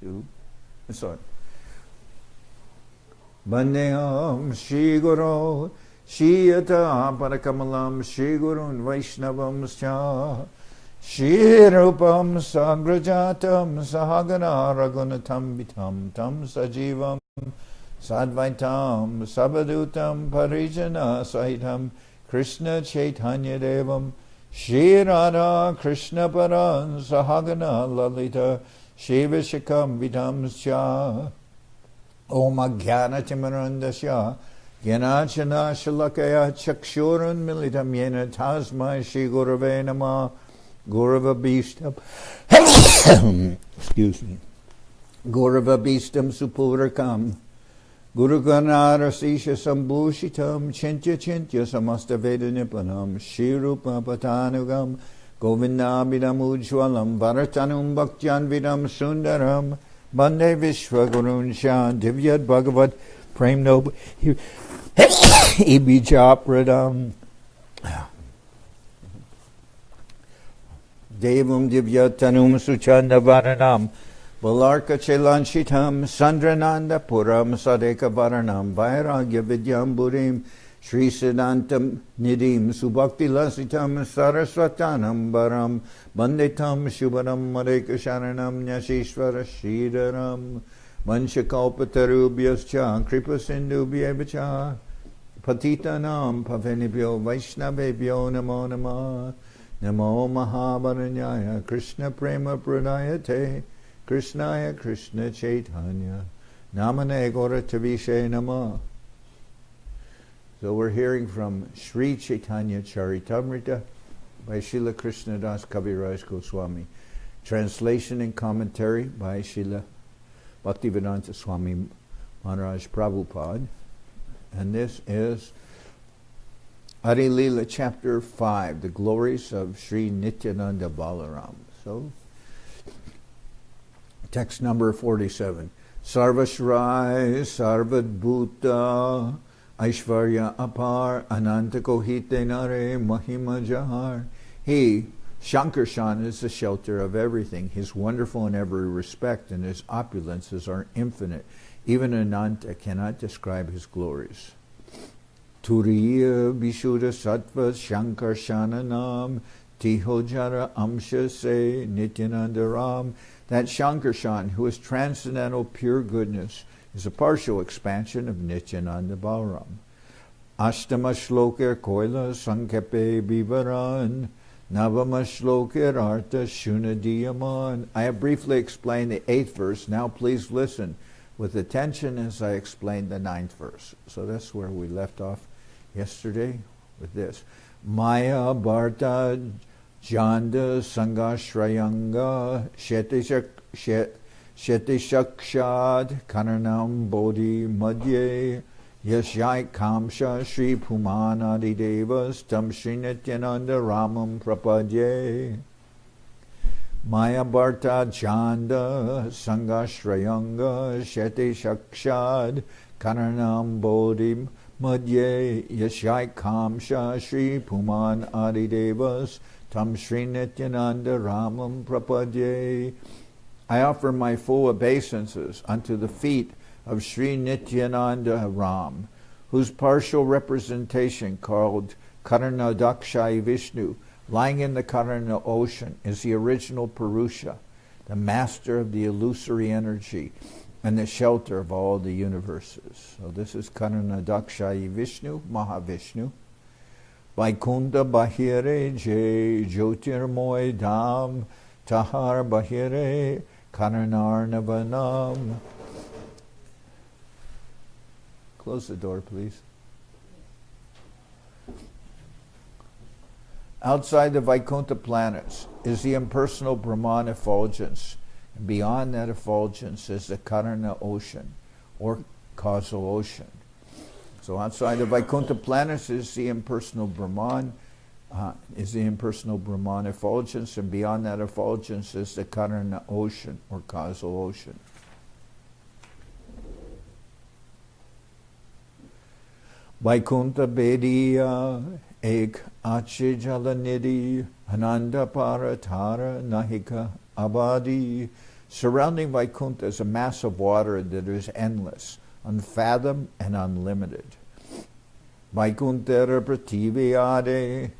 2, and so on. Bandeham Shri Guru Shiyata Parakamalam Shri Gurun Vaishnavam Scha Shri Rupam Sagrajatam Sahagana Ragunatam Vitam Tam Sajivam Sadvaitam Sabadutam Parijana Sahitam Krishna Chaitanya Devam Shri Radha Krishna Paran Sahagana Lalita Shiva Shikam Vitam Scha Om Agyana Timarandasya Gyanachana Shalakaya Chakshurun Militam Yena Tasmai Shri Gurave Nama Gurava Bhishtam excuse me Gurava Bhishtam Supurakam Guru Ganara Sisha Sambhushitam Chintya Chintya Samasta Veda Nipanam Shri Rupa Patanugam Govindabhidam Ujwalam Bharatanum Bhaktyan Vidam Sundaram Bande Vishwa Gurun Shan Divyad Bhagavat Prem Nob Ibijapradam Devam Divyatanum Suchanda Varanam Balarka Chelanshitam Sandrananda Puram Sadeka Varanam Vairagya Vidyam Burim Sri Siddhantam Nidim Subhakti Lasitam Saraswatanam Baram Banditam Shubharam Madeka Sharanam Nyashishvara Shridaram Manchakalpatarubhyascha Kripa Sindhubhyevacha Patitanam Pavenibhyo Vaishnavebhyo Namo Namah Namo Mahavaranyaya Krishna Prema Pradayate Krishnaya Krishna Chaitanya Namane Gauratavishe Namah. So we're hearing from Sri Chaitanya Charitamrita by Srila Krishnadas Kaviraj Goswami. Translation and commentary by Srila Bhaktivedanta Swami Maharaj Prabhupada. And this is Adi-lila chapter 5, the glories of Sri Nityananda Balaram. So, text number 47. Sarvashrai Sarvad Bhuta Aishvarya Apar Ananta Kohite Nare Mahima Jahar. He, Shankarshan, is the shelter of everything. He's wonderful in every respect, and his opulences are infinite. Even Ananta cannot describe his glories. Turiya Vishuddha Sattva Shankarshananam Tihojara Amsha Se Nityananda Ram. That Shankarshan, who is transcendental pure goodness, is a partial expansion of Nityananda Balaram. Ashtama Shlokir Koila Sankepe Bivaran Navama Shlokir Artha Shunadiyaman. I have briefly explained the 8th verse. Now please listen with attention as I explain the 9th verse. So that's where we left off yesterday with this. Maya Bharta Janda Sangashrayanga Shetishakshad Karanam Bodhi Madhye Yashyai Kamsha Shri Pumanadi Devas Tam Sri Nityananda Ramam Prapadye. Maya Bharta Janda Sangashrayanga Shetishakshad Karanam Bodhi Madhye Yashyai Kamsha Shri Puman Adi Devas Tam Sri Nityananda Ramam Prapadye. I offer my full obeisances unto the feet of Sri Nityananda Ram, whose partial representation, called Karanadakshayi Vishnu, lying in the Karana ocean, is the original Purusha, the master of the illusory energy and the shelter of all the universes. So this is Karanadakshayi Vishnu, Mahavishnu. Vaikunta Bahire Je Jyotirmoy Dham Tahar Bahire Karanarnavanam. Close the door, please. Outside the Vaikuntha planets is the impersonal Brahman effulgence. And beyond that effulgence is the Karana ocean, or causal ocean. So outside the Vaikuntha planets is the impersonal Brahman, effulgence, and beyond that effulgence is the Karana ocean, or causal ocean. Vaikuntha Bediya Ek Achi Jalanidhi Ananda Paratara Nahika Abadi Surrounding Vaikuntha is a mass of water that is endless, unfathomed, and unlimited. Vaikuntera Prativyade,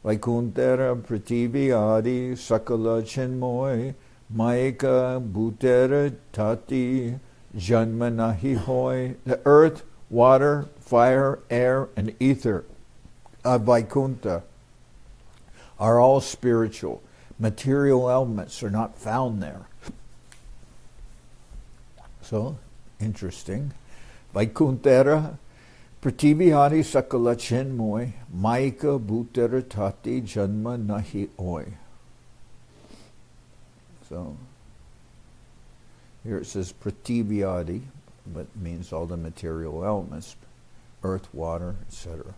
Vaikuntera Prativyadi, Sakala Chinmoy, Maika Bhutera Tati, Janma Nahi Hoy. The earth, water, fire, air, and ether of Vaikuntha are all spiritual. Material elements are not found there. So, interesting. Vaikuntera Prativyadi Sakala Chinmoy, Maika Bhutera Tati, Janma Nahi Hoy. So, here it says Prativyadi, but means all the material elements, earth, water, etc.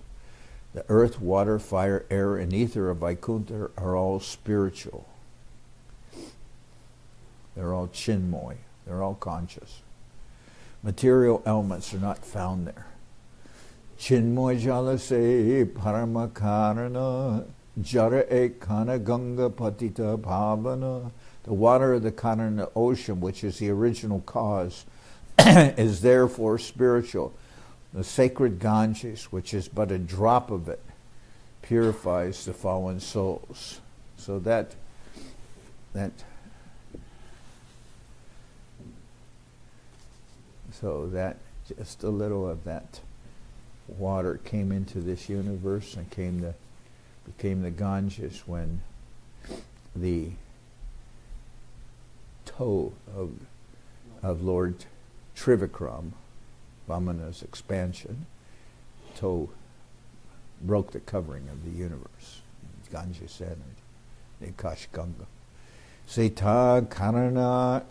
The earth, water, fire, air, and ether of Vaikuntha are all spiritual. They're all chinmoy. They're all conscious. Material elements are not found there. Chinmoy jalase paramakarana jara ekana ganga patita bhavana. The water of the Karana ocean, which is the original cause, is therefore spiritual. The sacred Ganges, which is but a drop of it, purifies the fallen souls. So that just a little of that water came into this universe and became the Ganges when the toe of Lord Trivikram, Vamana's expansion, toe broke the covering of the universe. Ganges entered, the Akash Ganga. Seta Karana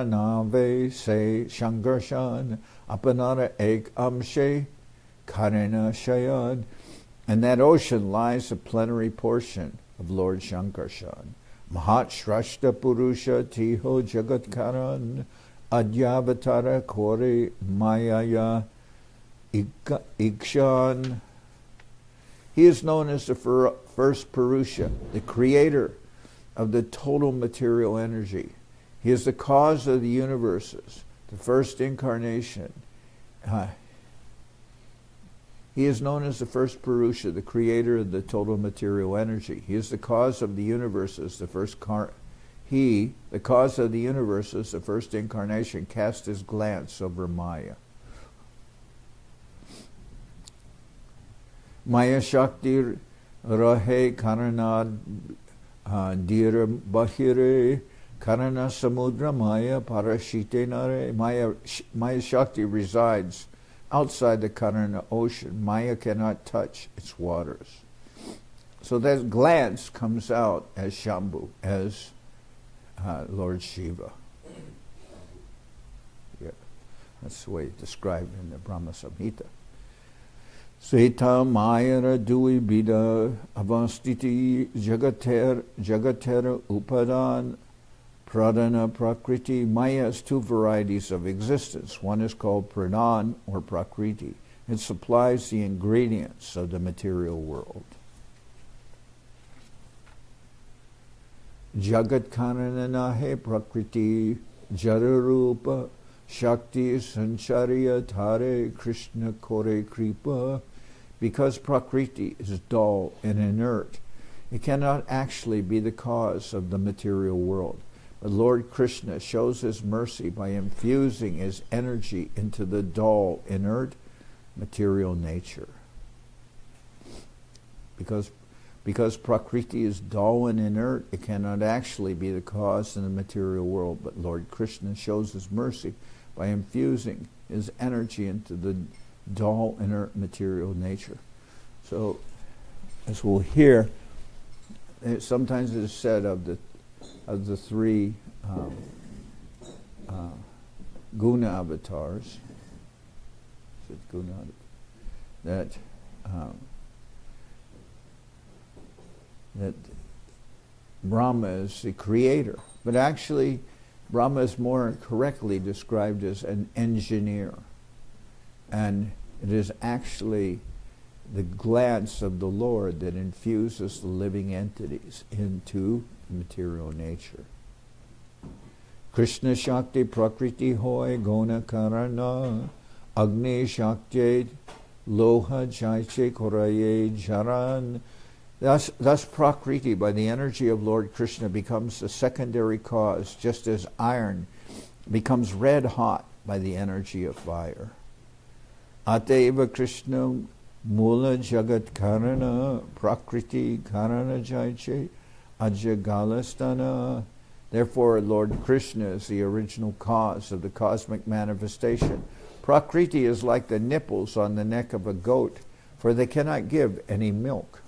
Nave Se Shankarshan Apanara Ek Amshe Karana Shayan. And that ocean lies a plenary portion of Lord Shankarshan. Mahat Shrashta Purusha Tiho Jagatkaran Adyavatara Kore Mayaya Ikshan. He is known as the first Purusha, the creator of the total material energy. He is the cause of the universes, the first incarnation. He is known as the first Purusha, the creator of the total material energy. He is the cause of the universes, the first the cause of the universes, the first incarnation, cast his glance over Maya. Maya Shakti Rahe Karana Dira Bahire Karana Samudra Maya Parashite Nare. Maya Shakti resides outside the Karana ocean. Maya cannot touch its waters. So that glance comes out as Shambhu, as Lord Shiva. Yeah, that's the way it's described in the Brahma Samhita. Seta Mayara Dui Bida Avastiti Jagater Upadan Pradana Prakriti. Maya has two varieties of existence. One is called Pradhan or Prakriti. It supplies the ingredients of the material world. Jagat Karananahe Prakriti Jararupa Shakti Sancharya Tare Krishna Kore Kripa. Because Prakriti is dull and inert, it cannot actually be the cause of the material world. But Lord Krishna shows his mercy by infusing his energy into the dull, inert material nature. Because Prakriti is dull and inert, it cannot actually be the cause in the material world. But Lord Krishna shows his mercy by infusing his energy into the dull, inert material nature. So, as we'll hear, sometimes it is said of the three guna avatars, that Brahma is the creator, but actually Brahma is more correctly described as an engineer, and it is actually the glance of the Lord that infuses the living entities into material nature. Krishna Shakti Prakriti Hoy Gona Karana Agni Shakti Loha Jaiche Koraye Jaran. Thus Prakriti, by the energy of Lord Krishna, becomes the secondary cause, just as iron becomes red hot by the energy of fire. Ateva Krishna Mula Jagat Karana Prakriti Karana Jaiche Ajagalastana. Therefore, Lord Krishna is the original cause of the cosmic manifestation. Prakriti is like the nipples on the neck of a goat, for they cannot give any milk.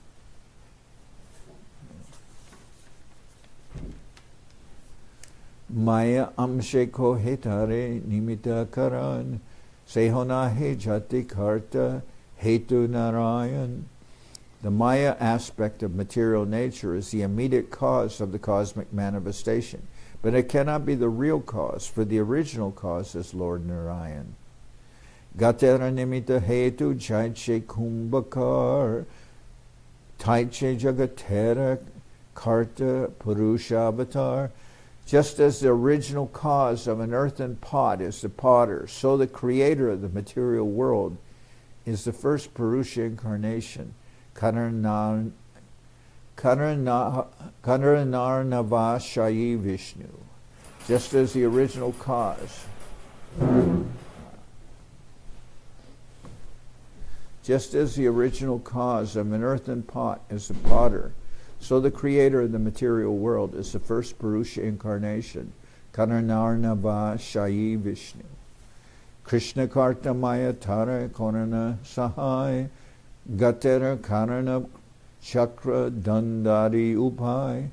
Maya amsheko hetare nimita karan sehona he jati karta hetu narayan. The Maya aspect of material nature is the immediate cause of the cosmic manifestation, but it cannot be the real cause, for the original cause is Lord Narayan. Gatera nimita hetu jaiche kumbhakar taiche jagatera karta purusha avatar. Just as the original cause of an earthen pot is the potter, so the creator of the material world is the first Purusha incarnation, Karanarnava Shayi Vishnu. Just as the original cause. Just as the original cause of an earthen pot is the potter, so the creator of the material world is the first Purusha incarnation, Karanarnava Shayi Vishnu. Krishna Karta Maya Tara Korana Sahai Gatera Karana Chakra Dandari Upai.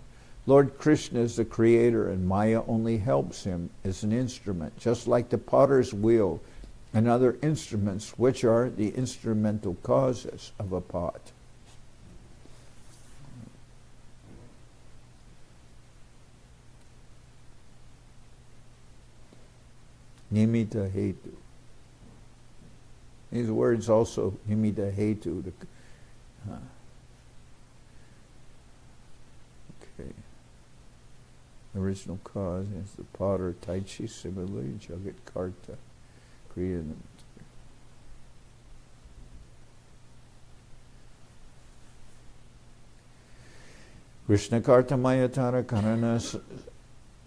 Lord Krishna is the creator, and Maya only helps him as an instrument, just like the potter's wheel and other instruments, which are the instrumental causes of a pot. Nimita hetu. These words also, nimita hetu. Okay. Original cause is the potter, Taichi, similarly, Jagat Karta, created. Krishna Karta Mayatara Karana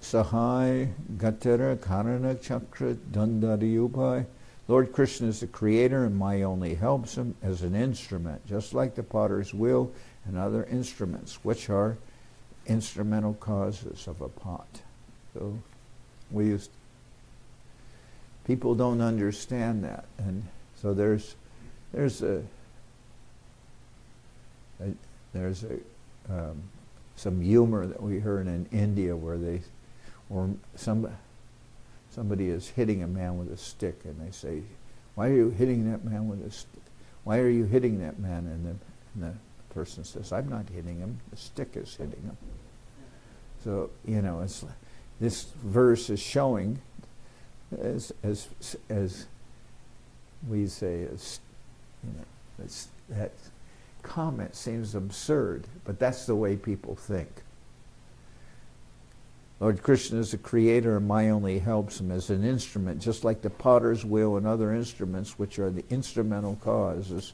Sahai Gatera Karana Chakra Dandari Upai. Lord Krishna is the creator, and Maya only helps him as an instrument, just like the potter's wheel and other instruments, which are instrumental causes of a pot. So people don't understand that, and so there's some humor that we heard in India where somebody is hitting a man with a stick, and they say, "Why are you hitting that man with a stick? Why are you hitting that man?" And the person says, "I'm not hitting him. The stick is hitting him." So it's this verse is showing, as we say, that comment seems absurd, but that's the way people think. Lord Krishna is the creator, and Maya only helps him as an instrument, just like the potter's wheel and other instruments, which are the instrumental causes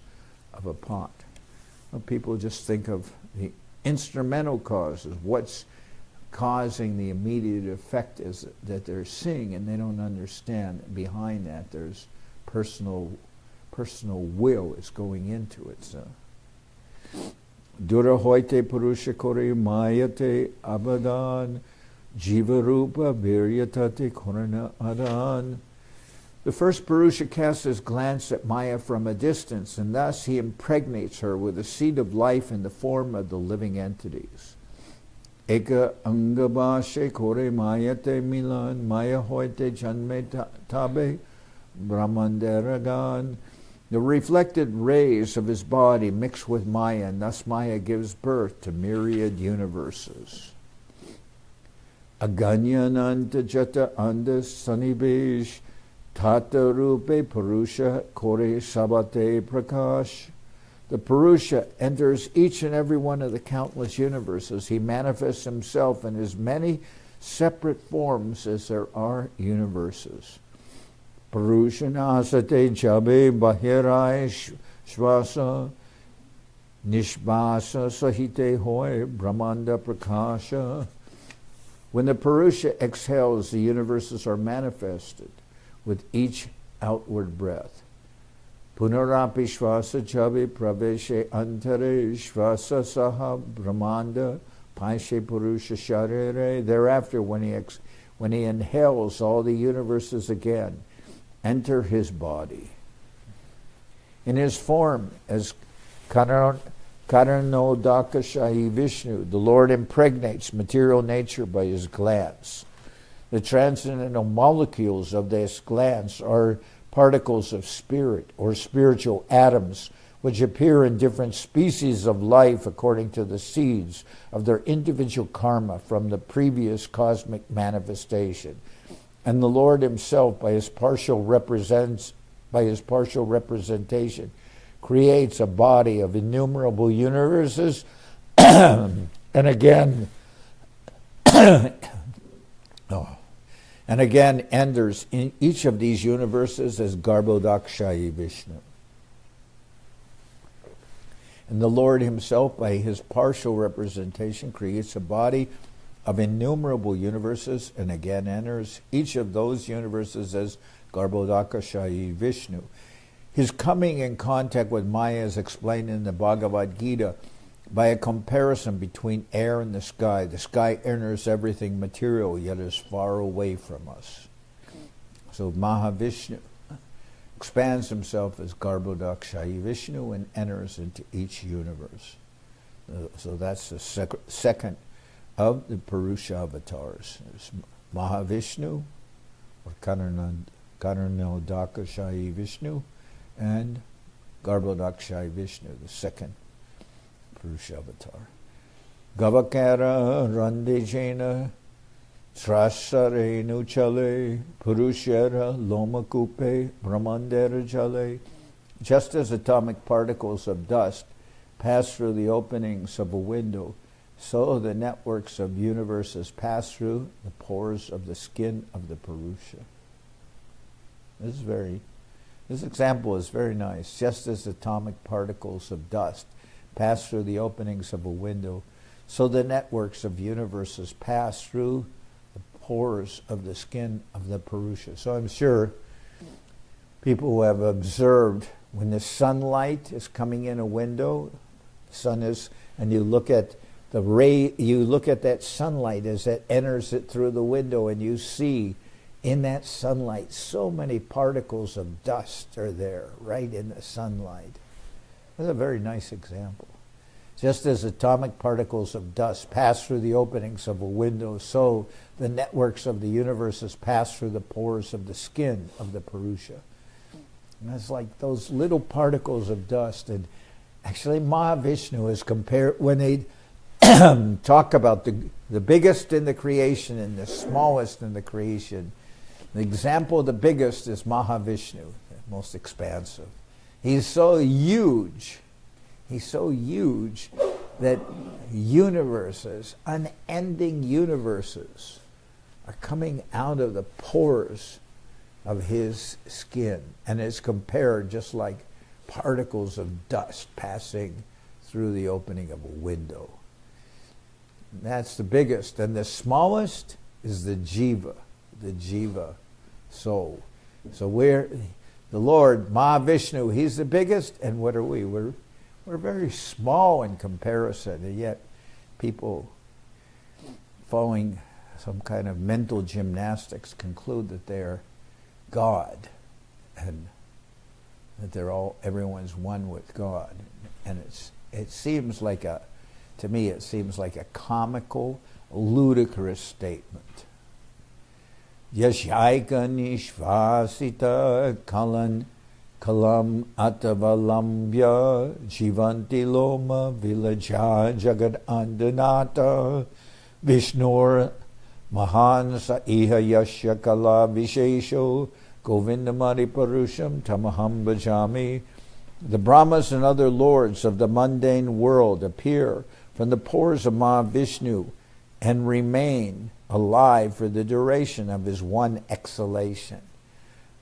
of a pot. Well, people just think of the instrumental causes, what's causing the immediate effect is that they're seeing, and they don't understand behind that there's personal will is going into it. So Dura hoite purusha kore mayate abadan jiva rupa viryatate korana adan. The first Purusha casts his glance at Maya from a distance, and thus he impregnates her with the seed of life in the form of the living entities. Eka angabashe kore mayate milan maya hoite janme tabe brahmanderagan. The reflected rays of his body mix with Maya, and thus Maya gives birth to myriad universes. Aganyananta jata anda sanibesh tata rupe purusha kore sabate prakash. The Purusha enters each and every one of the countless universes. He manifests himself in as many separate forms as there are universes. Purushanasate jabe bahirai shvasa nishvasa sahite hoy brahmanda prakasha. When the Purusha exhales, the universes are manifested with each outward breath. Punarapi shvasa jabe praveshe antare shvasa saha brahmanda paishe purusha sharire. Thereafter, when he inhales, all the universes again enter his body. In his form as Karanodakashahi Vishnu, the Lord impregnates material nature by his glance. The transcendental molecules of this glance are particles of spirit or spiritual atoms, which appear in different species of life according to the seeds of their individual karma from the previous cosmic manifestation. And the Lord himself, by his partial representation, creates a body of innumerable universes, and again enters in each of these universes as Garbhodakshayi Vishnu. And the Lord himself, by his partial representation, creates a body of innumerable universes, and again enters each of those universes as Garbhodakashayi Vishnu. His coming in contact with Maya is explained in the Bhagavad Gita by a comparison between air and the sky. The sky enters everything material, yet is far away from us. So Mahavishnu expands himself as Garbhodakshayi Vishnu and enters into each universe. So that's the second of the Purusha avatars. There's Mahavishnu, or Karanodakashayi Vishnu, and Garbhodakshayi Vishnu, the second Purusha avatar. Gavakara Randejena Trasare Nuchale Purushera Lomakupe Brahmandera Jale. Just as atomic particles of dust pass through the openings of a window, so the networks of universes pass through the pores of the skin of the Purusha. This example is very nice. Just as atomic particles of dust pass through the openings of a window, so the networks of universes pass through the pores of the skin of the Purusha. So I'm sure people who have observed when the sunlight is coming in a window, and you look at the ray, you look at that sunlight as it enters it through the window, and you see in that sunlight so many particles of dust are there, right in the sunlight. That's a very nice example. Just as atomic particles of dust pass through the openings of a window, so the networks of the universes pass through the pores of the skin of the Purusha. And it's like those little particles of dust. And actually Mahavishnu is compared, when they talk about the biggest in the creation and the smallest in the creation, the example of the biggest is Mahavishnu, the most expansive. He's so huge that universes, unending universes, are coming out of the pores of his skin, and is compared just like particles of dust passing through the opening of a window. That's the biggest. And the smallest is the jiva soul. So we're the Lord, Mahavishnu, he's the biggest, and what are we? We're very small in comparison, and yet people following some kind of mental gymnastics conclude that they're God, and that everyone's one with God. And it seems like a comical, ludicrous statement. Yashaika nishvasita kalam atavalambya jivanti loma vilaja jagad andanata vishnur mahansa iha yasya kala vishesho govindamari parusham tamaham bhajami. The Brahmas and other lords of the mundane world appear from the pores of Mahavishnu and remain alive for the duration of his one exhalation.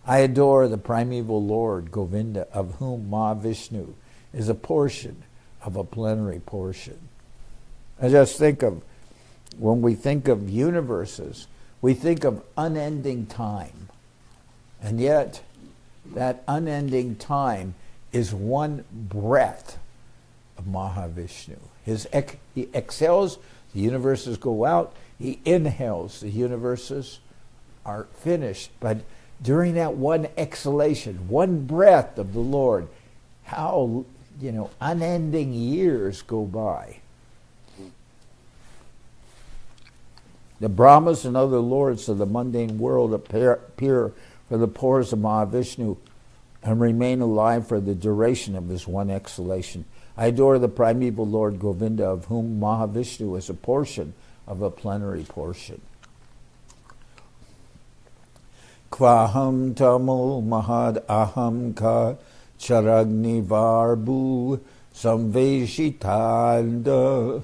I adore the primeval Lord Govinda, of whom Mahavishnu is a portion of a plenary portion. I just think of, when we think of universes, we think of unending time. And yet, that unending time is one breath of Mahavishnu. He exhales, the universes go out. He inhales, the universes are finished. But during that one exhalation, one breath of the Lord, how, unending years go by. The Brahmas and other lords of the mundane world appear for the pores of Mahavishnu and remain alive for the duration of his one exhalation. I adore the primeval Lord Govinda, of whom Mahavishnu is a portion of a plenary portion. Kvaham tamul mahad aham ka charagni varbu samveshitanda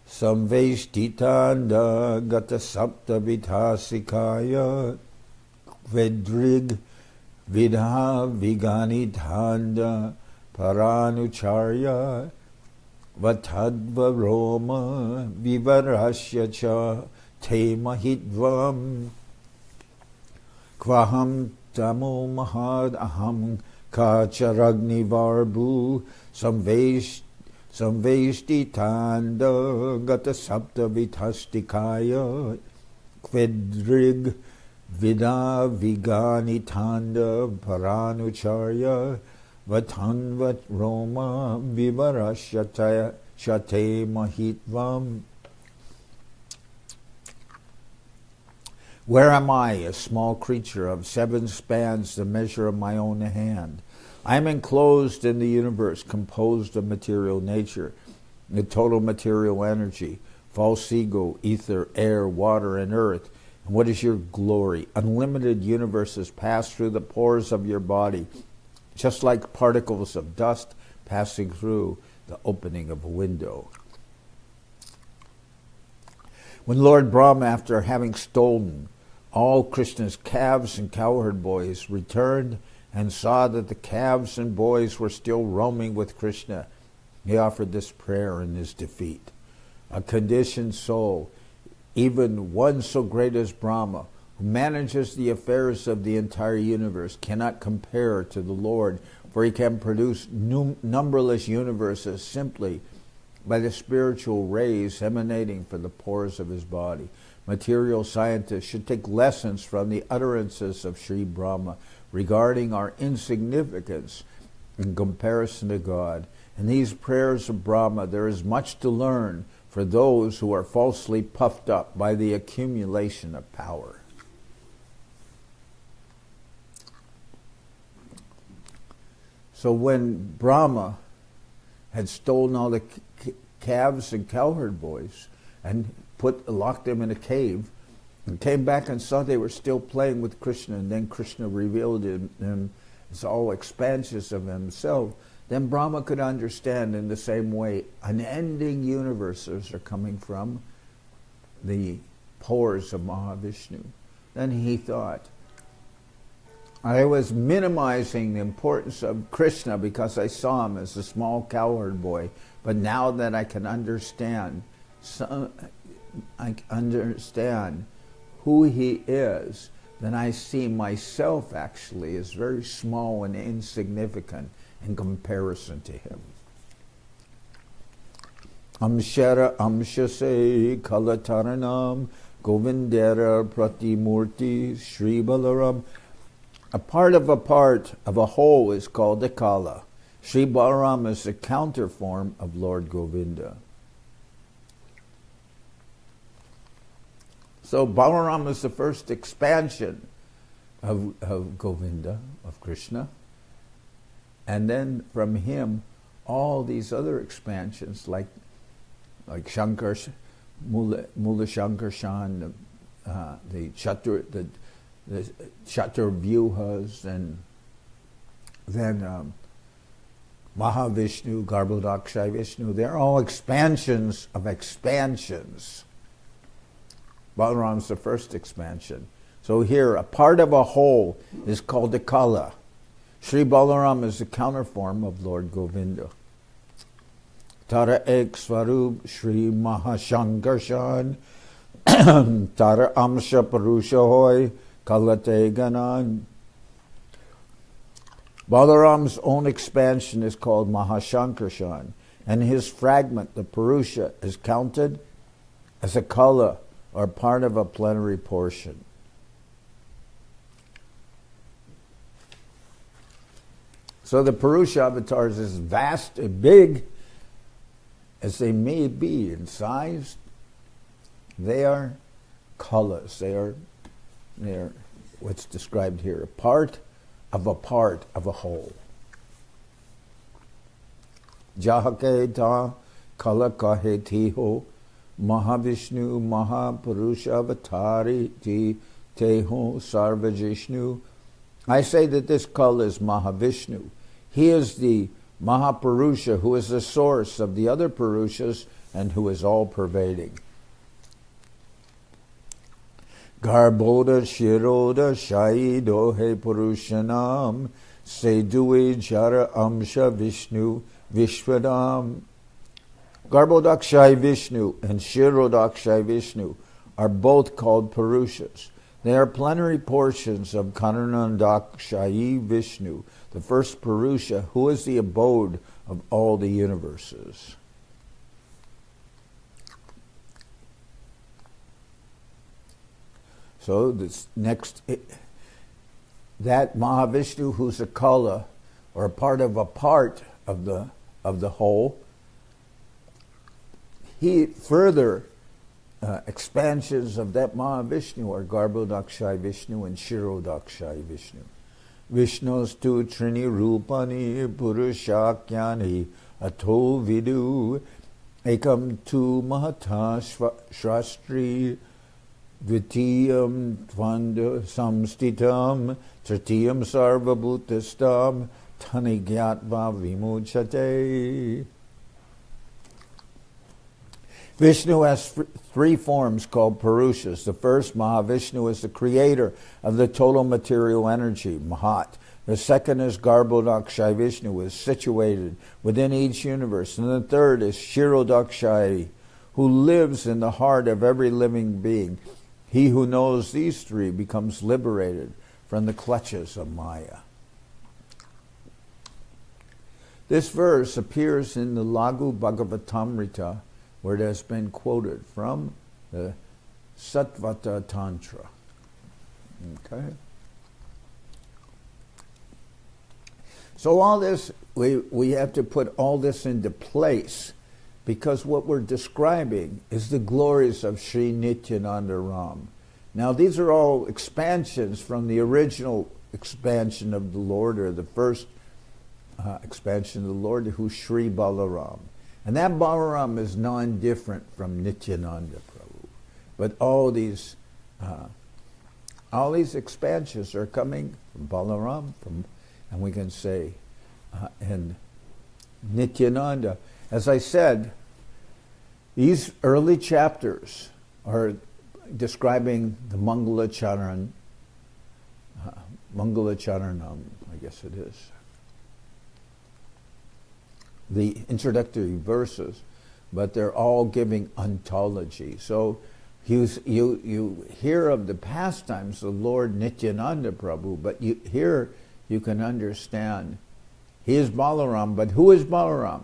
samveshtitanda gata sapta vitasikaya vedrig vidha viganitanda paranucharya vatadva roma vivarasya cha te mahidvam kvaham tamo mahad aham kacharagni varbu samveshtitanda gata sapta vitastikaya kvedrig vida viganitanda paranucharya vatanvat roma vivarasya shate mahitvam. Where am I, a small creature of 7 spans, the measure of my own hand? I am enclosed in the universe, composed of material nature, the total material energy, false ego, ether, air, water, and earth. And what is your glory? Unlimited universes pass through the pores of your body, just like particles of dust passing through the opening of a window. When Lord Brahma, after having stolen all Krishna's calves and cowherd boys, returned and saw that the calves and boys were still roaming with Krishna, he offered this prayer in his defeat. A conditioned soul, even one so great as Brahma, who manages the affairs of the entire universe, cannot compare to the Lord, for he can produce numberless universes simply by the spiritual rays emanating from the pores of his body. Material scientists should take lessons from the utterances of Sri Brahma regarding our insignificance in comparison to God. In these prayers of Brahma, there is much to learn for those who are falsely puffed up by the accumulation of power. So when Brahma had stolen all the calves and cowherd boys and locked them in a cave, and came back and saw they were still playing with Krishna, and then Krishna revealed them as all expansions of himself, then Brahma could understand in the same way unending universes are coming from the pores of Mahavishnu. Then he thought, I was minimizing the importance of Krishna because I saw him as a small cowherd boy, but now that I can understand, who he is, then I see myself actually as very small and insignificant in comparison to him. Amshara amshase kalataranam govindera pratimurti Sri Balaram. A part of a whole is called a kala. Sri Balaram is the counter form of Lord Govinda. So Balaram is the first expansion of Govinda, of Krishna. And then from him, all these other expansions like Shankar, Mula Shankarshan, the Chatur Vyuhas, and then Mahavishnu, Garbhodakshay Vishnu, they're all expansions of expansions. Balaram's the first expansion. So here, a part of a whole is called the Kala. Sri Balaram is the counterform of Lord Govinda. Tara Ek Svarup Shri Mahashankarshan Tara Amsha Purusha Hoy Kalate Ganan. Balaram's own expansion is called Mahashankarshan, and his fragment, the Purusha, is counted as a Kala, or part of a plenary portion. So the Purusha avatars, as vast and big as they may be in size, they are Kalas. They are what's described here, a part of a whole. Jahake ta kala kahe tiho Mahavishnu Mahapurusha avatari ti teho sarvajishnu. I say that this Kala is Mahavishnu. He is the Mahapurusha who is the source of the other Purushas and who is all-pervading. Garbhoda Shiroda Shaido He Purushanam Sedui Jara Amsha Vishnu Vishwadam. Garbhodakshay Vishnu and Shirodakshay Vishnu are both called Purushas. They are plenary portions of Karunandakshayi Vishnu, the first Purusha, who is the abode of all the universes. So this next, that Mahavishnu, who's a Kala, or a part of the whole, he further expansions of that Mahavishnu are Garbhodakshay Vishnu and Shirodakshay Vishnu. Vishnu's tu Trini Rupani Purushakyani Ato Vidu Ekam tu Mahata Shastri Dvitiyam Tvanda Samstitam Tritiyam Sarvabhutastam Tanigyatva Vimuchate. Vishnu has three forms called Purushas. The first, Mahavishnu, is the creator of the total material energy, Mahat. The second is Garbhodakshay Vishnu, is situated within each universe. And the third is Shirodakshay, who lives in the heart of every living being. He who knows these three becomes liberated from the clutches of Maya. This verse appears in the Lagu Bhagavatamrita, where it has been quoted from the Sattvata Tantra. Okay? So all this, we have to put all this into place, because what we're describing is the glories of Sri Nityananda Ram. Now these are all expansions from the original expansion of the Lord, or the first expansion of the Lord, who's Sri Balaram. And that Balaram is non-different from Nityananda Prabhu. But all these expansions are coming from Balaram, and we can say, and Nityananda. As I said, these early chapters are describing the Mangala Charanam, I guess it is. The introductory verses, but they're all giving ontology. So you hear of the pastimes of Lord Nityananda Prabhu, but here you can understand he is Balaram. But who is Balaram?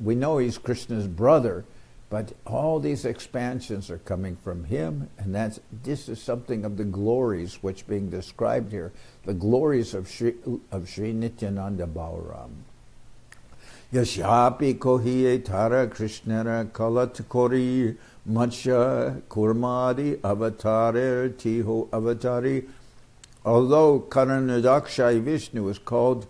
We know he's Krishna's brother, but all these expansions are coming from him, and this is something of the glories which being described here, the glories of Sri Nityananda Balaram. Yashapi kohiye tara krishnara kalat kori macha kurmadi avatare tiho avatari. Although Karanadakshay Vishnu is called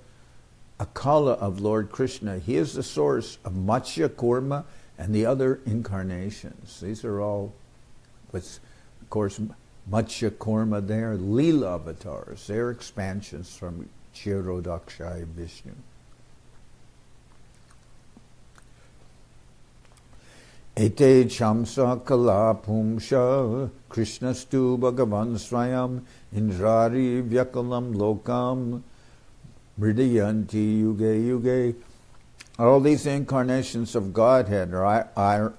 a Kala of Lord Krishna, he is the source of Matsya Kurma and the other incarnations. These are all, of course, Matsya Kurma, they are Lila avatars. They're expansions from Chirodakshay Vishnu. Ete chamsa kala pumsha Krishnastu bhagavan swayam indrari vyakalam lokam mridayanti yuge yuge. All these incarnations of Godhead are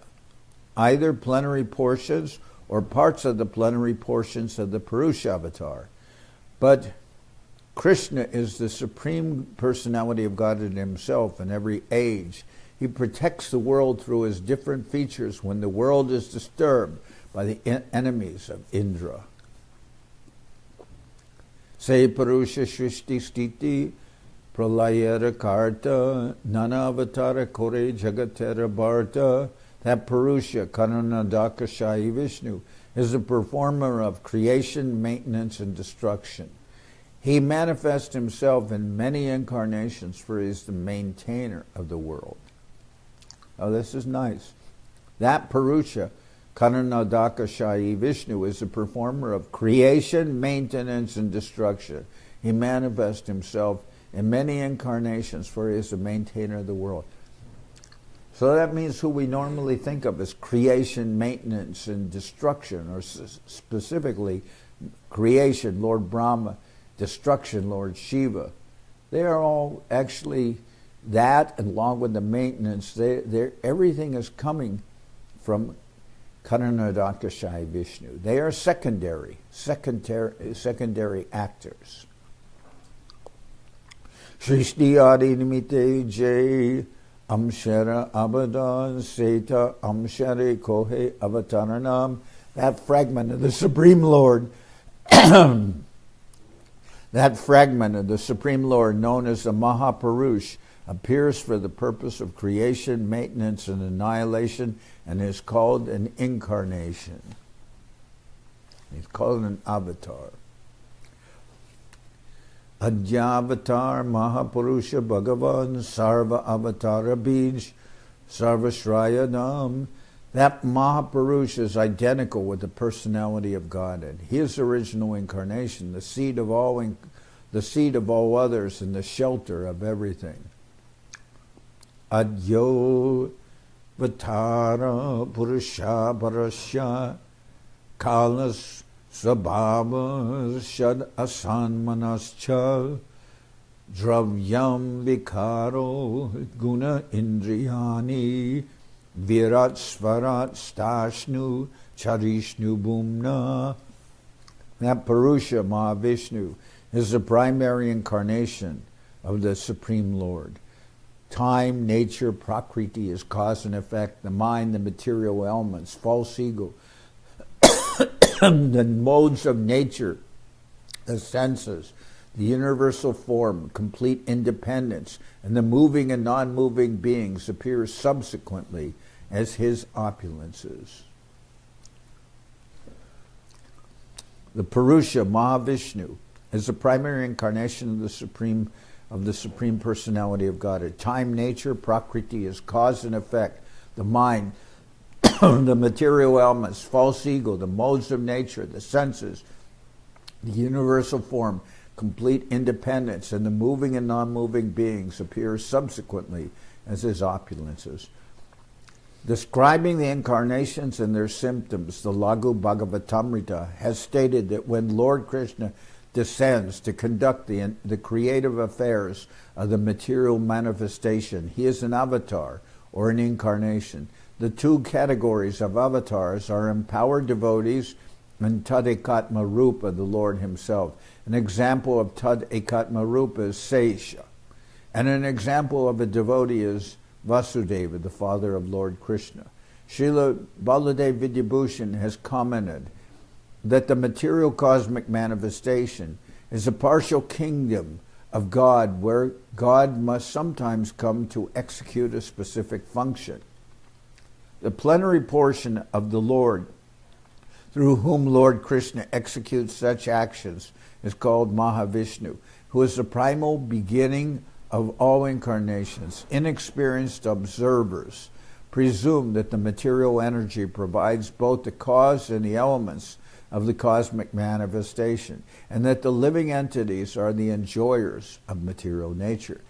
either plenary portions or parts of the plenary portions of the Purusha avatar. But Krishna is the Supreme Personality of Godhead himself in every age. He protects the world through his different features when the world is disturbed by the enemies of Indra. Se Purusha Shrishti Stiti Pralayara Karta Nanavatara Kore Jagatera Bharta. That Purusha, Karunadaka Shai Vishnu, is the performer of creation, maintenance, and destruction. He manifests himself in many incarnations, for he is the maintainer of the world. Oh, this is nice. That Purusha, Karunadaka Shai Vishnu, is the performer of creation, maintenance, and destruction. He manifests himself in many incarnations, for he is the maintainer of the world. So that means who we normally think of as creation, maintenance, and destruction, or specifically creation, Lord Brahma, destruction, Lord Shiva. They are all actually that, along with the maintenance. Everything is coming from Karunadaka Shai Vishnu. They are secondary actors. Shrishti Adi Nimite Jai Amshara Abadan Seta Amshare Kohe Avataranam. That fragment of the Supreme Lord, that fragment of the Supreme Lord known as the Mahapurush appears for the purpose of creation, maintenance, and annihilation, and is called an incarnation. He's called an avatar. Adyavatar Mahapurusha Bhagavan Sarva Avatara Bij Sarvashrayanam. That Mahapurusha is identical with the personality of Godhead. His original incarnation, the seed of all others, and the shelter of everything. Adyo Vatara Purusha Parasya Kalas Sabhava Shad Asanmanascha Dravyam Vikaro Guna Indriyani Virat Svarat Stashnu Charishnu Bhumna. That Purusha Mahavishnu is the primary incarnation of the Supreme Lord. Time, nature, prakriti is cause and effect, the mind, the material elements, false ego, the modes of nature, the senses, the universal form, complete independence, and the moving and non-moving beings appear subsequently as his opulences. The Purusha Mahavishnu is the primary incarnation of the Supreme Personality of Godhead. Time, nature, prakriti is cause and effect, the mind, the material elements, false ego, the modes of nature, the senses, the universal form, complete independence, and the moving and non-moving beings appear subsequently as his opulences. Describing the incarnations and their symptoms, the Laghu Bhagavatamrita has stated that when Lord Krishna descends to conduct the creative affairs of the material manifestation, he is an avatar or an incarnation. The two categories of avatars are empowered devotees and Tad Ekatma Rupa, the Lord himself. An example of Tad Ekatma Rupa is Sesha, and an example of a devotee is Vasudeva, the father of Lord Krishna. Srila Baladev Vidyabhushan has commented that the material cosmic manifestation is a partial kingdom of God where God must sometimes come to execute a specific function. The plenary portion of the Lord, through whom Lord Krishna executes such actions, is called Mahavishnu, who is the primal beginning of all incarnations. Inexperienced observers presume that the material energy provides both the cause and the elements of the cosmic manifestation, and that the living entities are the enjoyers of material nature.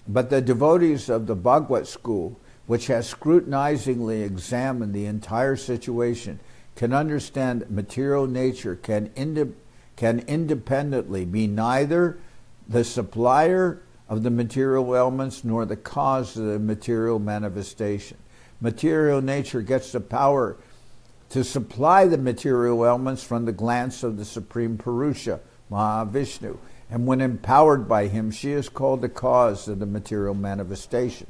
But the devotees of the Bhagavad school which has scrutinizingly examined the entire situation, can understand that material nature can independently be neither the supplier of the material elements nor the cause of the material manifestation. Material nature gets the power to supply the material elements from the glance of the Supreme Purusha, Mahavishnu, and when empowered by him, she is called the cause of the material manifestation.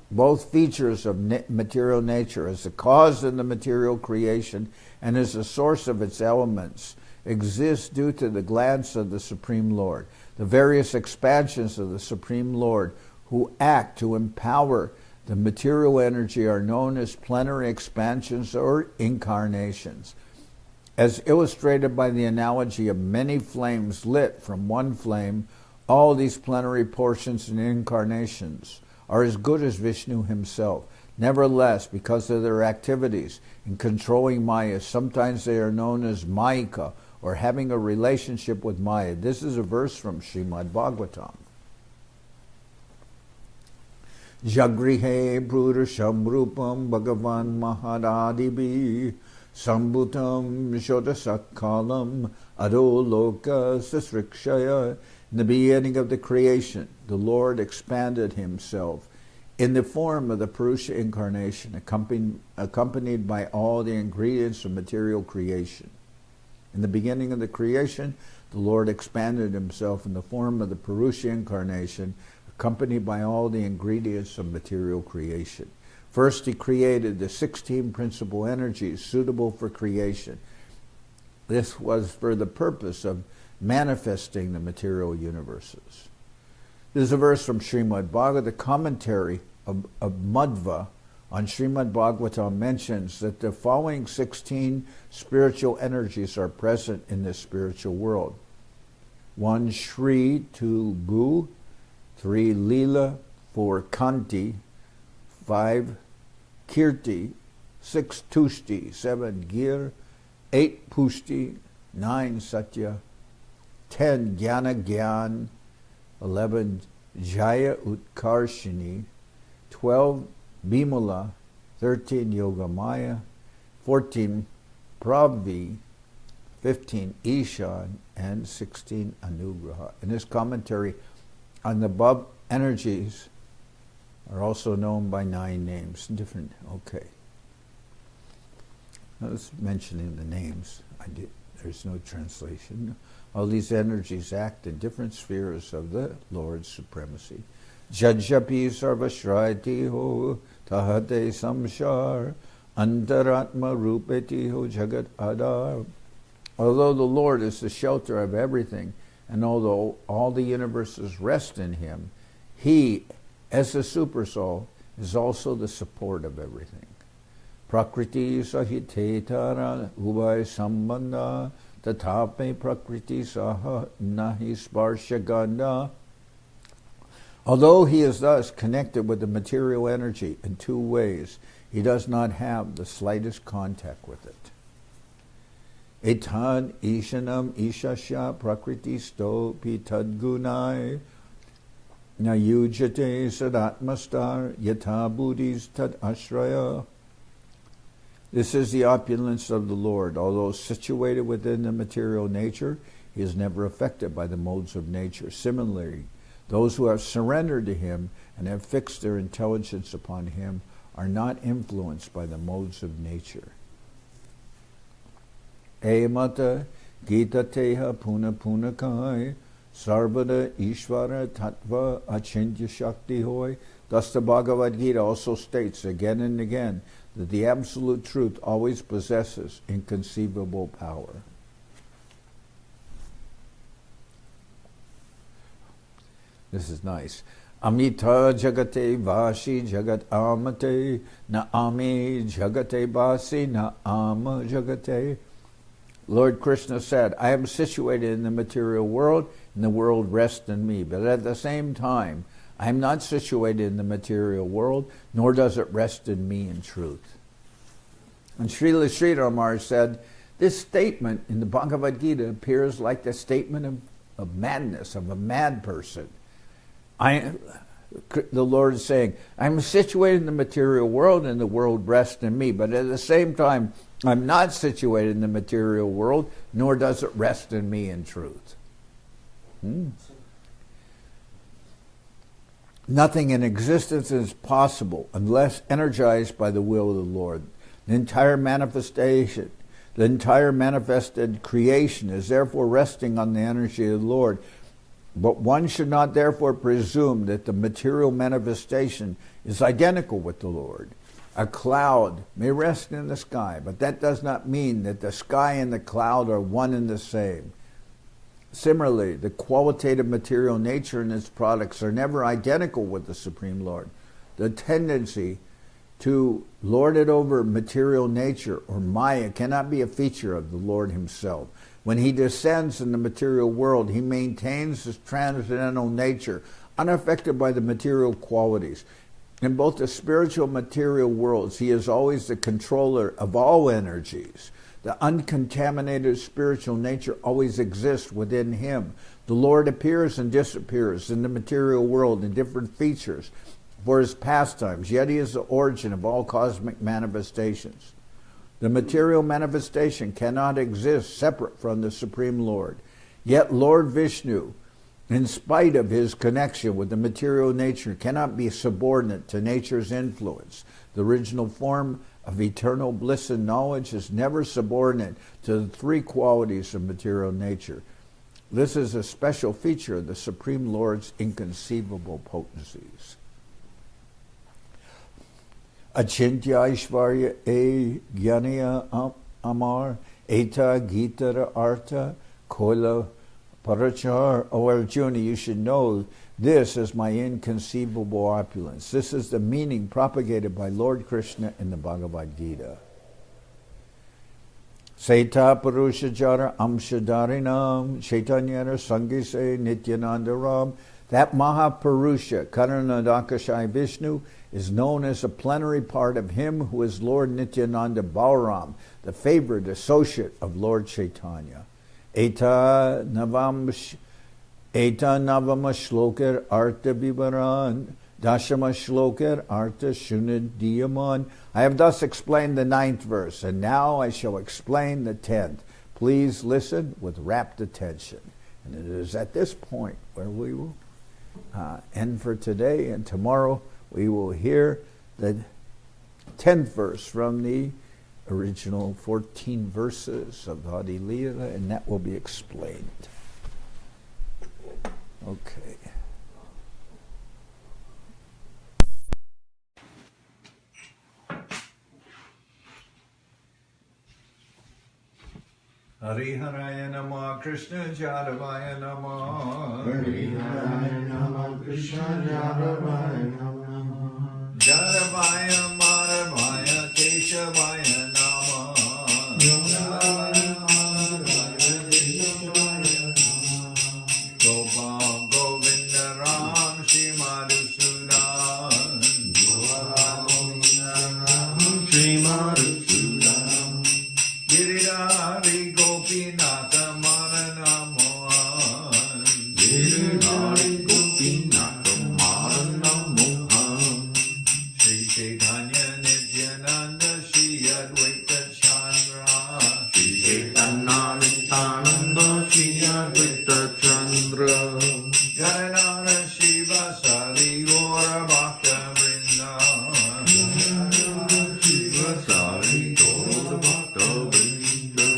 Both features of material nature, as the cause of the material creation and as the source of its elements, exist due to the glance of the Supreme Lord. The various expansions of the Supreme Lord who act to empower the material energy are known as plenary expansions or incarnations. As illustrated by the analogy of many flames lit from one flame, all these plenary portions and incarnations are as good as Vishnu himself. Nevertheless, because of their activities in controlling Maya, sometimes they are known as Mayika, or having a relationship with Maya. This is a verse from Srimad Bhagavatam. Jagrihe Prurasham Rupam Bhagavan Mahadadibi Sambhutam Shodasakalam Adoloka Sasrikshaya. In the beginning of the creation, the Lord expanded himself in the form of the Purusha incarnation, accompanied by all the ingredients of material creation. In the beginning of the creation, the Lord expanded himself in the form of the Purusha incarnation, accompanied by all the ingredients of material creation. First, he created the 16 principal energies suitable for creation. This was for the purpose of manifesting the material universes. This is a verse from Srimad Bhagavatam. The commentary of Madhva on Srimad Bhagavatam mentions that the following 16 spiritual energies are present in this spiritual world. 1 Shri, 2 Bhu, 3 Lila, 4 Kanti, 5 Kirti, 6 Tushti, 7 Gir, 8 Pushti, 9 Satya, 10 Jnana Gyan, 11 Jaya Utkarshini, 12 Bimala, 13 Yogamaya, 14 Pravvi, 15 Ishan, and 16 Anugraha. In this commentary on the above energies are also known by 9 names. Different, okay. I was mentioning the names. There's no translation. All these energies act in different spheres of the Lord's supremacy. Jajapi sarvashrayati ho tahate samshar antaratma rupeti ho jagat adar. Although the Lord is the shelter of everything, and although all the universes rest in him, he, as the supersoul, is also the support of everything. Prakriti sahitetara ubhay sambandha tatape prakriti saha nahi sparshaganda. Although he is thus connected with the material energy in 2 ways, he does not have the slightest contact with it. Etad ishanam ishasya prakriti sto pitadgunai nayujate sadatmastar yata buddhis tad ashraya. This is the opulence of the Lord. Although situated within the material nature, he is never affected by the modes of nature. Similarly, those who have surrendered to him and have fixed their intelligence upon him are not influenced by the modes of nature. Emata Gita Teha Puna Punakai Sarvada Ishvara Tattva Achintya Shakti Hoy. Thus the Bhagavad Gita also states again and again that the absolute truth always possesses inconceivable power. This is nice. Amita jagate vashi jagat amate na ami jagate basi na ama jagate. Lord Krishna said, I am situated in the material world, and the world rests in me. But at the same time, I am not situated in the material world, nor does it rest in me in truth. And Srila Sridhar Maharaj said, this statement in the Bhagavad Gita appears like the statement of madness, of a mad person. the Lord is saying, I'm situated in the material world and the world rests in me. But at the same time, I'm not situated in the material world, nor does it rest in me in truth. Nothing in existence is possible unless energized by the will of the Lord. The entire manifested creation is therefore resting on the energy of the Lord. But one should not therefore presume that the material manifestation is identical with the Lord. A cloud may rest in the sky, but that does not mean that the sky and the cloud are one and the same. Similarly, the qualitative material nature and its products are never identical with the Supreme Lord. The tendency to lord it over material nature or Maya cannot be a feature of the Lord himself. When he descends in the material world, he maintains his transcendental nature, unaffected by the material qualities. In both the spiritual and material worlds, he is always the controller of all energies. The uncontaminated spiritual nature always exists within him. The Lord appears and disappears in the material world in different features for his pastimes, yet he is the origin of all cosmic manifestations. The material manifestation cannot exist separate from the Supreme Lord. Yet Lord Vishnu, in spite of his connection with the material nature, cannot be subordinate to nature's influence. The original form of eternal bliss and knowledge is never subordinate to the three qualities of material nature. This is a special feature of the Supreme Lord's inconceivable potencies. Achintya Aishvarya E Gyaniya Amar Eta Gitara Artha Kola Parachar. O Arjuna, you should know this is my inconceivable opulence. This is the meaning propagated by Lord Krishna in the Bhagavad Gita. Seta Purusha Jara Amshadarinam Chaitanya Sangise Nityananda Ram. That Mahapurusha, Karanadakashai Vishnu, is known as a plenary part of him who is Lord Nityananda Balaram, the favorite associate of Lord Chaitanya. Eta Navama Shlokar Artha Vivaran Dashama Shlokar Artha Shunadiyaman. I have thus explained the 9th verse, and now I shall explain the 10th. Please listen with rapt attention. And it is at this point where we will end for today, and tomorrow we will hear the 10th verse from the original 14 verses of the Adi-lila, and that will be explained. Okay. Hari Haraya Nama Krishna Jadavaya Nama Hari Haraya Nama Krishna Jadavaya Nama Jadavaya Madhavaya Keshavaya Nama Jadavaya Madhavaya Keshavaya Nama Gopal Govinda Ram Shri Madhusudan Gopal Govinda Ram Shri Madhusudan Giridhari Gopinatha Marana Mohan Giridhari Gopinatha Marana Mohan Sri Chaitanya Nityananda Shri Advaita Chandra Sri Chaitanya Nityananda Shri Advaita Chandra Janardan Shiva Sari Gora Bhakta Vrinda Shiva Sari Gaura Bhakta Vrinda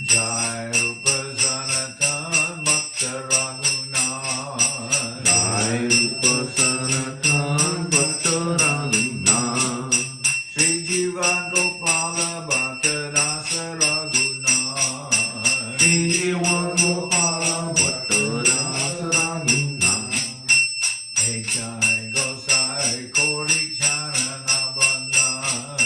Jai Rupa Sanatan Bhakta Raghunath Jai Rupa Sanatan Bhakta Raghunath Sri Jiva Gopala Bhakta Rasa Raghunath Shri Jiva Gopala Bhakta Rasa Raghunath Hey Jai Gosai Kori Charana Bandhan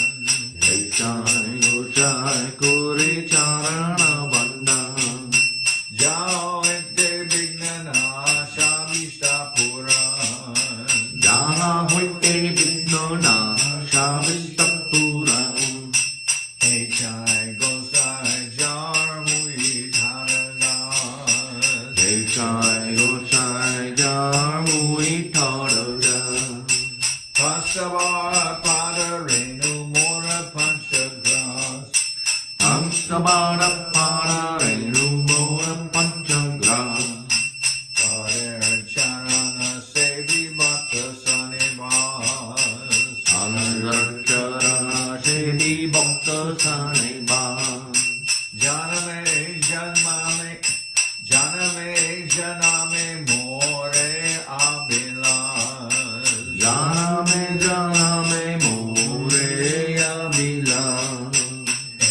Jai Jai Gosai Kore Charana Bandhan Jao Ete Vignana Shavishta Puran Jana Hoite Vignona Shavista Puran Hey Jai Gosai Jar Mui Dharana Jai Jai Gosai Jar Mui Tadada Sabara para Renubora Panchagra Hare Charana Sevi Bhakta Sanivas Anarchara Sevi Bhakta Saneva Janame Janame More Abilas Janame More Abila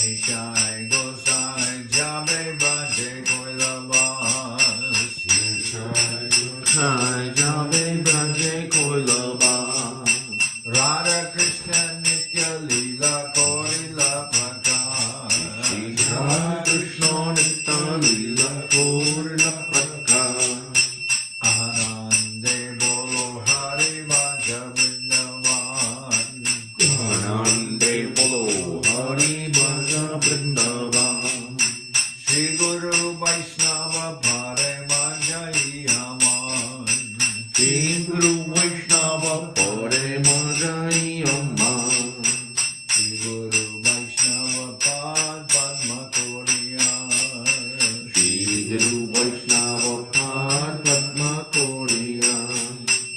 Echai Gosai Jabe Bhaje Koilabas Jai Jabe Braje Koilaba Radha Krishna Nitya Lila Koila Prakash Shri Krishna Nitya Lila Korila Prakash Anande Bolo Hari Bhaja Vrindavan Anande Bolo Hari Bhaja Vrindavan Shri Guru Vaishnava Bhare Manjai Aman Shri Guru Vaishnava Pare Majai Amma Shri Guru Vaishnava Pad Padma Koriya Shri Guru Vaishnava Pad Padma Koriya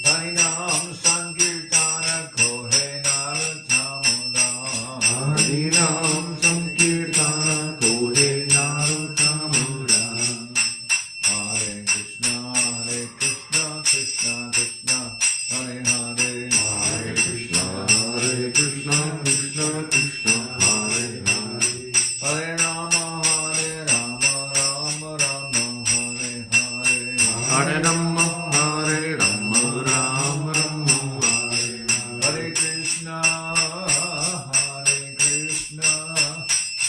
Harinam Sankirtana Kohe Narottamada Harinam Sankirtana Kohe Narottamada Hare Krishna Krishna Krishna Hare Hare Hare Krishna Krishna Krishna Hare Hare Hare Rama Rama Rama Hare Hare Hare Rama Rama Rama Hare Hare Krishna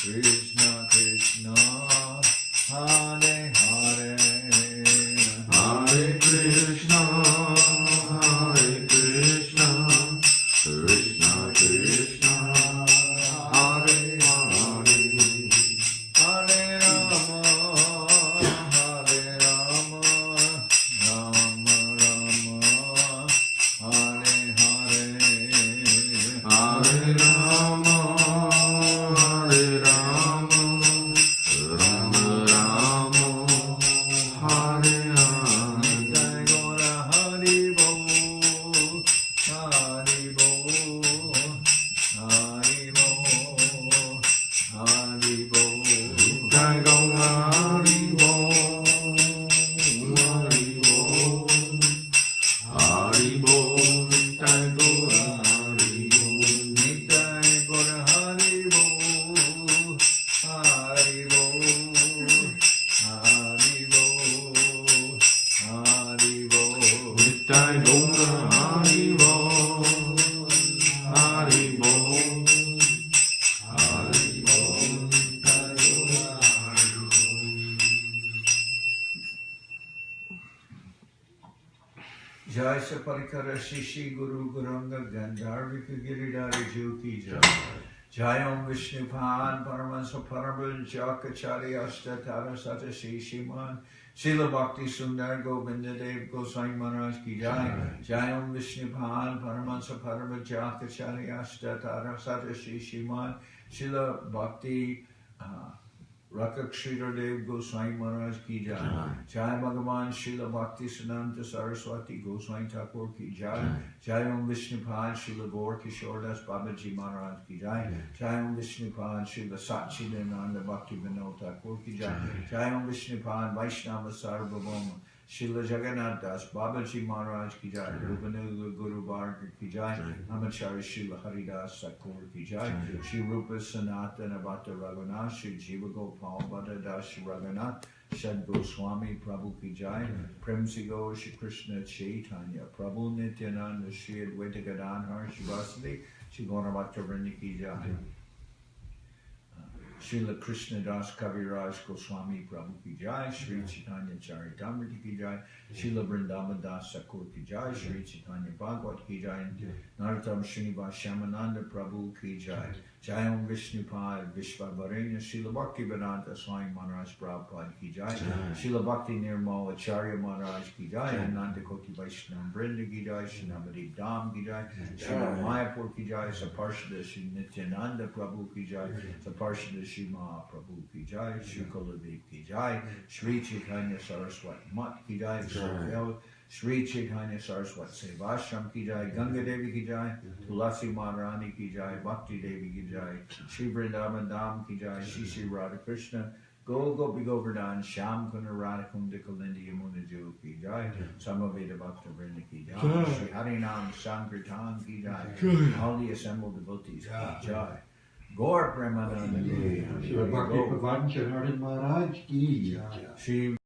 Krishna Krishna Hare Hare Hare Krishna Krishna Krishna Hare Hare Hare Rama Rama Rama Hare Hare Hare Rama Rama Rama Hare Hare Jai Gora Hari Bol Hari Bol Hari Bol Hari Bol Jai Gaura Hari Bol Hari Bol Hari Bol Jai Gaura Hari Bol Jai Gora Hari Bol Hari Bol Hari Bol Hari Bol Jai Gaura Hari Bol Hari Bol Hari Bol Jai Gaura Hari Bol Jai Sa Parikara Shishi Guru Guranga Gandharvika Giridhari Jyoti Jai Jai Om Vishnupan Paramansa Parabal Jakachari Ashtatara Sata Shishiman Srila Bhakti Sundar Govinda Dev Goswami Maharaj Ki Jai Jai Om Vishnupan Paramansa Parabal Jakachari Ashtatara Sata Shishiman Srila Bhakti Rakak Sridhar Dev Goswami Maharaj Ki Jai Jai Bhagavan Srila Bhakti Siddhanta Saraswati Goswami Thakur Ki Jai Jai Om Vishnupad Srila Gaur Kishordas Babaji Maharaj Ki Jai Jai Om Vishnupad Srila Satchidananda Bhakti Vinod Thakur Ki Jai Jai Om Vishnupad Vaishnava Sarvabhauma Srila Jagannath Das Babaji Maharaj Ki Jai Rupanuga Guru Bhargava Ki Jai Namachari Srila Haridas Thakur Ki Jai Shri Rupa Sanatana Bhatta Raghunath Shri Jiva Gopal Bhatta Das Raghunath Shad Goswami Prabhu Ki Jai Prem Sigo Shri Krishna Chaitanya Prabhu Nityananda Shri Advaita Gadadhar Shri Vasudeva Shri Gaura Bhatta Vrinda Ki Jai Srila Krishna Das Kaviraj Goswami Prabhu Ki Jai, Sri Chaitanya Charitamrita Ki Jai, Srila Vrindavan Das Thakur Ki Jai, Sri Chaitanya Bhagavat Ki Jai, Narottam Srinivas Shamananda Prabhu Ki Jai, Jayam Vishnupad Vishvavarenya Srila Bhakti Vedanta Swami Maharaj Prabhupada Ki Jai, Srila Bhakti Nirmal Acharya Maharaj Ki Jai, Ananda Koti Vaishnava Brinda Ki Jai, Srinavadi Dham Ki Jai, Srila Mayapur Ki Jai, Saparshada Sri Nityananda Prabhu Ki Jai, Saparshada Sri Mahaprabhu Ki Jai, Sri Kuladev Ki Jai, Sri Chaitanya Saraswat Mat Ki Jai, Soquel, Sri Chaitanya Saraswat Seva Ashram Ki Jai, Ganga Devi Ki Jai, Tulasi Maharani Ki Jai, Bhakti Devi Ki Jai, Sri Vrindavan Dham Ki Jai, Shri Radha Krishna, Gopi Govardhan, Sham Kuna Radha Kunda Kalindi Yamuna Ju Ki Jai, Samaveda Bhakta Vrinda Ki Jai, Sri Harinam Sankirtan Ki Jai, all the assembled devotees Ki Jai, Gaur Premananda Devi, Bhakti Pavan Janardan Maharaj ki jai. Sri